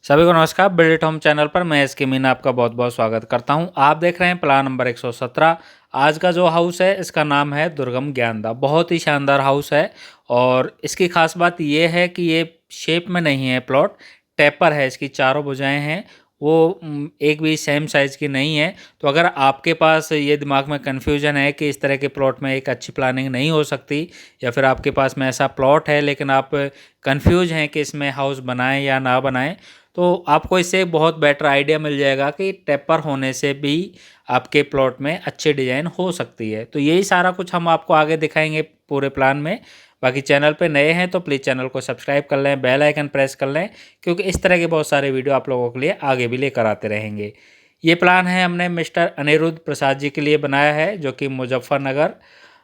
सभी को नमस्कार। बिल्ड इट होम चैनल पर मैं एस के मीना आपका बहुत बहुत स्वागत करता हूं। आप देख रहे हैं प्लान नंबर 117। आज का जो हाउस है इसका नाम है दुर्गम ज्ञानदा। बहुत ही शानदार हाउस है और इसकी खास बात ये है कि ये शेप में नहीं है प्लॉट, टेपर है। इसकी चारों भुजाएं हैं वो एक भी सेम साइज़ की नहीं है। तो अगर आपके पास ये दिमाग में कन्फ्यूजन है कि इस तरह के प्लॉट में एक अच्छी प्लानिंग नहीं हो सकती, या फिर आपके पास में ऐसा प्लॉट है लेकिन आप कन्फ्यूज हैं कि इसमें हाउस बनाएं या ना बनाएं, तो आपको इससे बहुत बेटर आइडिया मिल जाएगा कि टेपर होने से भी आपके प्लॉट में अच्छी डिज़ाइन हो सकती है। तो यही सारा कुछ हम आपको आगे दिखाएंगे पूरे प्लान में। बाकी चैनल पे नए हैं तो प्लीज़ चैनल को सब्सक्राइब कर लें, बेल आइकन प्रेस कर लें, क्योंकि इस तरह के बहुत सारे वीडियो आप लोगों के लिए आगे भी लेकर आते रहेंगे। ये प्लान है हमने मिस्टर अनिरुद्ध प्रसाद जी के लिए बनाया है, जो कि मुजफ्फरनगर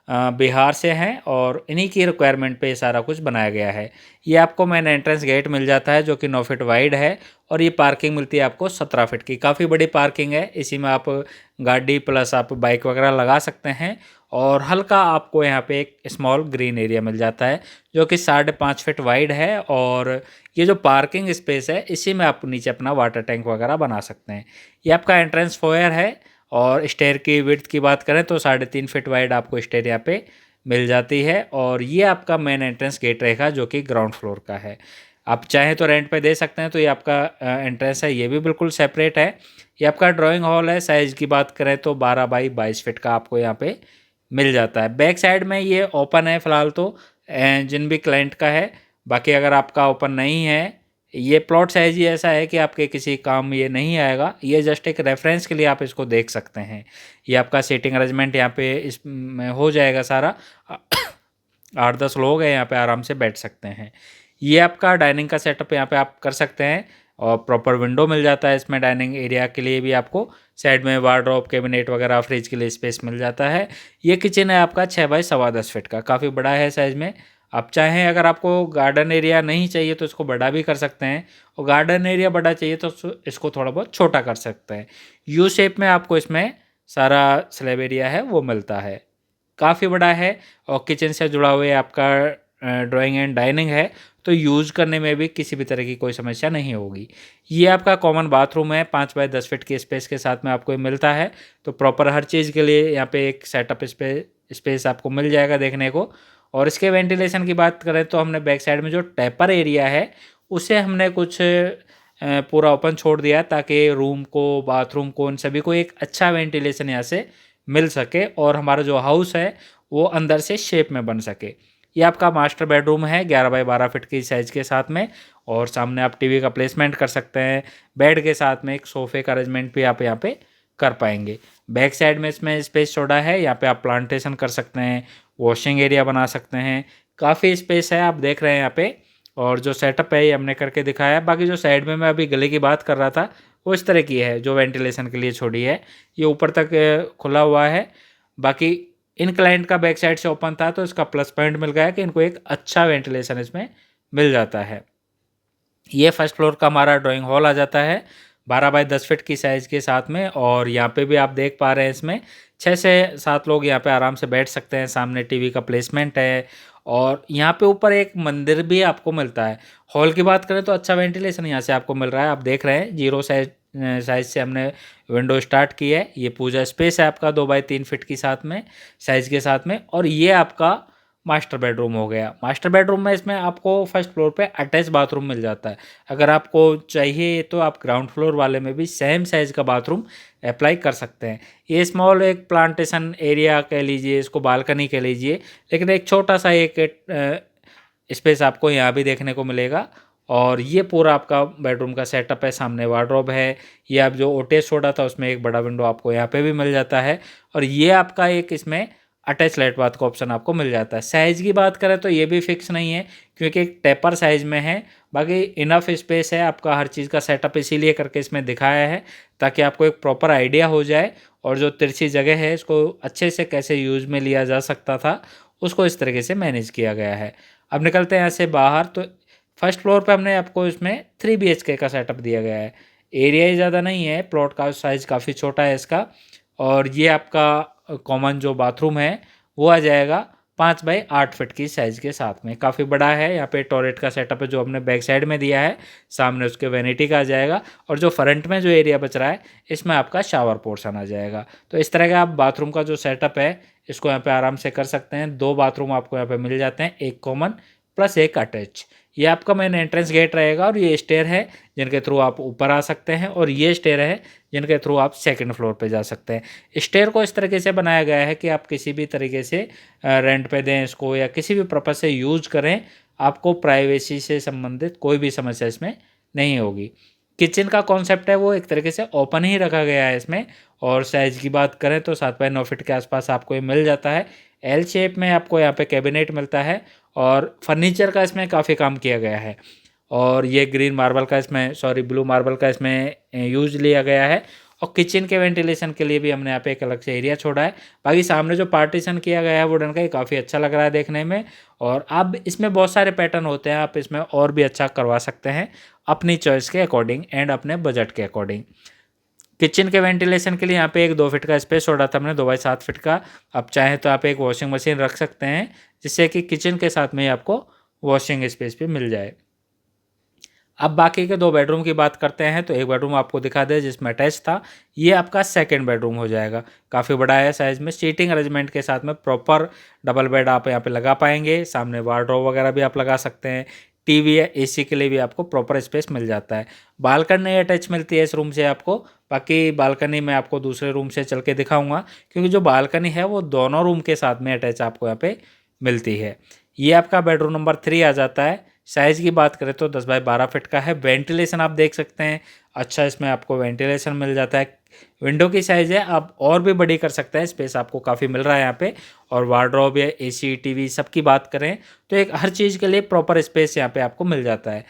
बिहार से हैं, और इन्हीं की रिक्वायरमेंट पे ये सारा कुछ बनाया गया है। ये आपको मेन एंट्रेंस गेट मिल जाता है जो कि 9 फीट वाइड है, और ये पार्किंग मिलती है आपको 17 फीट की। काफ़ी बड़ी पार्किंग है, इसी में आप गाड़ी प्लस आप बाइक वगैरह लगा सकते हैं। और हल्का आपको यहाँ पे एक स्मॉल ग्रीन एरिया मिल जाता है जो कि 5.5 फीट वाइड है। और ये जो पार्किंग स्पेस है इसी में आप नीचे अपना वाटर टैंक वगैरह बना सकते हैं। ये आपका एंट्रेंस फोयर है। और स्टेयर की विड्थ की बात करें तो 3.5 फीट वाइड आपको स्टेयर यहाँ पे मिल जाती है। और ये आपका मेन एंट्रेंस गेट रहेगा जो कि ग्राउंड फ्लोर का है। आप चाहें तो रेंट पे दे सकते हैं। तो ये आपका एंट्रेंस है, ये भी बिल्कुल सेपरेट है। ये आपका ड्राइंग हॉल है। साइज़ की बात करें तो 12 बाई 22 फीट का आपको यहाँ पे मिल जाता है। बैक साइड में ये ओपन है फ़िलहाल तो, जिन भी क्लाइंट का है। बाकी अगर आपका ओपन नहीं है, ये प्लॉट साइज ही ऐसा है कि आपके किसी काम ये नहीं आएगा। ये जस्ट एक रेफरेंस के लिए आप इसको देख सकते हैं। ये आपका सीटिंग अरेंजमेंट यहाँ पे इसमें हो जाएगा सारा। 8-10 लोग हैं यहाँ पे, आराम से बैठ सकते हैं। ये आपका डाइनिंग का सेटअप यहाँ पे आप कर सकते हैं, और प्रॉपर विंडो मिल जाता है इसमें। डाइनिंग एरिया के लिए भी आपको साइड में वार्डरोब, कैबिनेट वगैरह, फ्रिज के लिए स्पेस मिल जाता है। ये किचन है आपका 6 बाई 10.25 फीट का, काफ़ी बड़ा है साइज़ में। आप चाहें अगर आपको गार्डन एरिया नहीं चाहिए तो इसको बड़ा भी कर सकते हैं, और गार्डन एरिया बड़ा चाहिए तो इसको थोड़ा बहुत छोटा कर सकते हैं। यू शेप में आपको इसमें सारा स्लैब एरिया है वो मिलता है, काफ़ी बड़ा है। और किचन से जुड़ा हुआ आपका ड्राइंग एंड डाइनिंग है, तो यूज़ करने में भी किसी भी तरह की कोई समस्या नहीं होगी। ये आपका कॉमन बाथरूम है, 5 बाई 10 फीट की स्पेस के साथ में आपको ये मिलता है। तो प्रॉपर हर चीज़ के लिए यहाँ पे एक सेटअप स्पेस आपको मिल जाएगा देखने को। और इसके वेंटिलेशन की बात करें तो हमने बैक साइड में जो टेपर एरिया है उसे हमने कुछ पूरा ओपन छोड़ दिया, ताकि रूम को, बाथरूम को, इन सभी को एक अच्छा वेंटिलेशन यहाँ से मिल सके, और हमारा जो हाउस है वो अंदर से शेप में बन सके। ये आपका मास्टर बेडरूम है 11 बाई 12 फीट की साइज़ के साथ में, और सामने आप टीवी का प्लेसमेंट कर सकते हैं। बेड के साथ में एक सोफ़े का अरेंजमेंट भी आप यहाँ पे कर पाएंगे। बैक साइड में इसमें स्पेस छोड़ा है, यहाँ पे आप प्लांटेशन कर सकते हैं, वॉशिंग एरिया बना सकते हैं। काफ़ी स्पेस है, आप देख रहे हैं यहाँ पे। और जो सेटअप है ये हमने करके दिखाया है। बाकी जो साइड में मैं अभी गले की बात कर रहा था वो इस तरह की है, जो वेंटिलेशन के लिए छोड़ी है। ये ऊपर तक खुला हुआ है। बाकी इन क्लाइंट का बैक साइड से ओपन था तो इसका प्लस पॉइंट मिल गया कि इनको एक अच्छा वेंटिलेशन इसमें मिल जाता है। ये फर्स्ट फ्लोर का हमारा ड्राइंग हॉल आ जाता है 12 बाई 10 फीट की साइज़ के साथ में। और यहाँ पे भी आप देख पा रहे हैं इसमें 6 से 7 लोग यहाँ पे आराम से बैठ सकते हैं। सामने टीवी का प्लेसमेंट है, और यहाँ पे ऊपर एक मंदिर भी आपको मिलता है। हॉल की बात करें तो अच्छा वेंटिलेशन यहाँ से आपको मिल रहा है। आप देख रहे हैं 0 साइज़ से हमने विंडो स्टार्ट की है। ये पूजा स्पेस है आपका 2 बाई 3 फीट की साथ में साइज़ के साथ में। और ये आपका मास्टर बेडरूम हो गया। मास्टर बेडरूम में इसमें आपको फर्स्ट फ्लोर पे अटैच बाथरूम मिल जाता है। अगर आपको चाहिए तो आप ग्राउंड फ्लोर वाले में भी सेम साइज़ का बाथरूम अप्लाई कर सकते हैं। ये स्मॉल एक प्लांटेशन एरिया कह लीजिए, इसको बालकनी कह लीजिए, लेकिन एक छोटा सा एक स्पेस आपको यहाँ भी देखने को मिलेगा। और ये पूरा आपका बेडरूम का सेटअप है। सामने वार्डरोब है। ये आप जो ओटेज छोड़ा था उसमें एक बड़ा विंडो आपको यहाँ पे भी मिल जाता है। और ये आपका एक इसमें अटैच लाइट बाथ का ऑप्शन आपको मिल जाता है। साइज़ की बात करें तो ये भी फिक्स नहीं है, क्योंकि एक टेपर साइज़ में है। बाकी इनफ स्पेस है आपका, हर चीज़ का सेटअप इसीलिए करके इसमें दिखाया है ताकि आपको एक प्रॉपर आइडिया हो जाए, और जो तिरछी जगह है इसको अच्छे से कैसे यूज़ में लिया जा सकता था उसको इस तरीके से मैनेज किया गया है। अब निकलते हैं यहाँ से बाहर। तो फर्स्ट फ्लोर पे हमने आपको इसमें 3 BHK का सेटअप दिया गया है। एरिया ही ज़्यादा नहीं है, प्लॉट का साइज़ काफ़ी छोटा है इसका। और ये आपका कॉमन जो बाथरूम है वो आ जाएगा 5 बाई 8 फीट की साइज़ के साथ में काफ़ी बड़ा है। यहाँ पे टॉयलेट का सेटअप है जो हमने बैक साइड में दिया है, सामने उसके वैनिटी का आ जाएगा और जो फ्रंट में जो एरिया बच रहा है इसमें आपका शावर पोर्शन आ जाएगा। तो इस तरह का आप बाथरूम का जो सेटअप है इसको यहाँ पे आराम से कर सकते हैं। 2 बाथरूम आपको यहाँ पे मिल जाते हैं, एक कॉमन प्लस एक अटैच। ये आपका मेन एंट्रेंस गेट रहेगा और ये स्टेयर है जिनके थ्रू आप ऊपर आ सकते हैं और ये स्टेयर है जिनके थ्रू आप सेकंड फ्लोर पे जा सकते हैं। स्टेयर को इस तरीके से बनाया गया है कि आप किसी भी तरीके से रेंट पे दें इसको या किसी भी पर्पज़ से यूज़ करें, आपको प्राइवेसी से संबंधित कोई भी समस्या इसमें नहीं होगी। किचन का कॉन्सेप्ट है वो एक तरीके से ओपन ही रखा गया है इसमें। और साइज़ की बात करें तो 7 बाई 9 फीट के आसपास आपको ये मिल जाता है। एल शेप में आपको यहाँ पे कैबिनेट मिलता है और फर्नीचर का इसमें काफ़ी काम किया गया है। और ये ग्रीन मार्बल का इसमें ब्लू मार्बल का इसमें यूज़ लिया गया है। और किचन के वेंटिलेशन के लिए भी हमने यहाँ पे एक अलग से एरिया छोड़ा है। बाकी सामने जो पार्टीशन किया गया है वुडन का, ये काफ़ी अच्छा लग रहा है देखने में। और अब इसमें बहुत सारे पैटर्न होते हैं, आप इसमें और भी अच्छा करवा सकते हैं अपनी चॉइस के अकॉर्डिंग एंड अपने बजट के अकॉर्डिंग। किचन के वेंटिलेशन के लिए यहाँ पे एक 2 फीट का स्पेस छोड़ा था हमने, 2 बाई 7 फीट का। आप चाहें तो आप एक वॉशिंग मशीन रख सकते हैं जिससे कि किचन के साथ में ही आपको वॉशिंग स्पेस भी मिल जाए। अब बाकी के 2 बेडरूम की बात करते हैं तो एक बेडरूम आपको दिखा दें जिसमें अटैच था, ये आपका सेकंड बेडरूम हो जाएगा। काफ़ी बड़ा है साइज़ में, सीटिंग अरेंजमेंट के साथ में प्रॉपर डबल बेड आप यहाँ पे लगा पाएंगे। सामने वार्डरोब वगैरह भी आप लगा सकते हैं। टीवी या एसी के लिए भी आपको प्रॉपर स्पेस मिल जाता है। बालकनी अटैच मिलती है इस रूम से आपको। बाकी बालकनी मैं आपको दूसरे रूम से चल के दिखाऊंगा क्योंकि जो बालकनी है वो दोनों रूम के साथ में अटैच आपको यहाँ पे मिलती है। ये आपका बेडरूम नंबर 3 आ जाता है। साइज़ की बात करें तो 10 बाई 12 फीट का है। वेंटिलेशन आप देख सकते हैं, अच्छा इसमें आपको वेंटिलेशन मिल जाता है। विंडो की साइज़ है, आप और भी बड़ी कर सकते हैं, स्पेस आपको काफ़ी मिल रहा है यहाँ पे। और वार्डरोब या एसी टीवी सब की बात करें तो एक हर चीज़ के लिए प्रॉपर स्पेस यहाँ पे आपको मिल जाता है।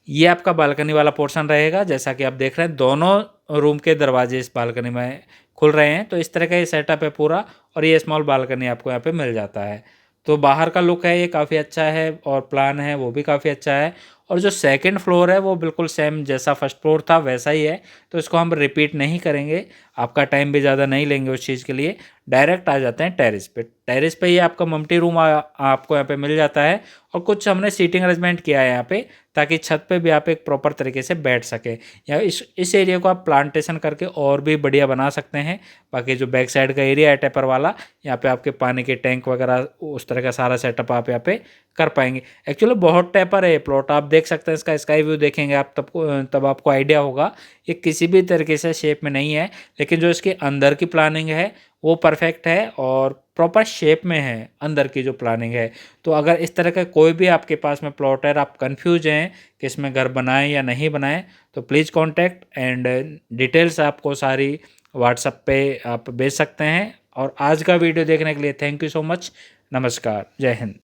ये आपका बालकनी वाला पोर्शन रहेगा। जैसा कि आप देख रहे हैं दोनों रूम के दरवाजे इस बालकनी में खुल रहे हैं, तो इस तरह का ये सेटअप है पूरा। और ये स्मॉल बालकनी आपको यहाँ पे मिल जाता है। तो बाहर का लुक है ये काफ़ी अच्छा है और प्लान है वो भी काफ़ी अच्छा है। और जो सेकंड फ्लोर है वो बिल्कुल सेम जैसा फर्स्ट फ्लोर था वैसा ही है, तो इसको हम रिपीट नहीं करेंगे, आपका टाइम भी ज़्यादा नहीं लेंगे उस चीज़ के लिए। डायरेक्ट आ जाते हैं टेरेस पे। टेरेस पे ही आपका मम्टी रूम आपको यहाँ पे मिल जाता है। और कुछ हमने सीटिंग अरेंजमेंट किया है यहाँ पे ताकि छत पे भी आप एक प्रॉपर तरीके से बैठ सकें, या इस एरिया को आप प्लांटेशन करके और भी बढ़िया बना सकते हैं। बाकी जो बैक साइड का एरिया है टेपर वाला, यहाँ पे आपके पानी के टैंक वगैरह उस तरह का सारा सेटअप आप यहाँ पे कर पाएंगे। एक्चुअली बहुत टेपर है ये प्लॉट, आप देख सकते हैं। इसका स्काई व्यू देखेंगे आप तब आपको आइडिया होगा ये किसी भी तरीके से शेप में नहीं है, लेकिन जो इसके अंदर की प्लानिंग है वो परफेक्ट है और प्रॉपर शेप में है अंदर की जो प्लानिंग है। तो अगर इस तरह का कोई भी आपके पास में प्लॉट है, आप कंफ्यूज हैं कि इसमें घर बनाएं या नहीं बनाएं, तो प्लीज़ कांटेक्ट एंड डिटेल्स आपको सारी व्हाट्सएप पे आप भेज सकते हैं। और आज का वीडियो देखने के लिए थैंक यू सो मच। नमस्कार, जय हिंद।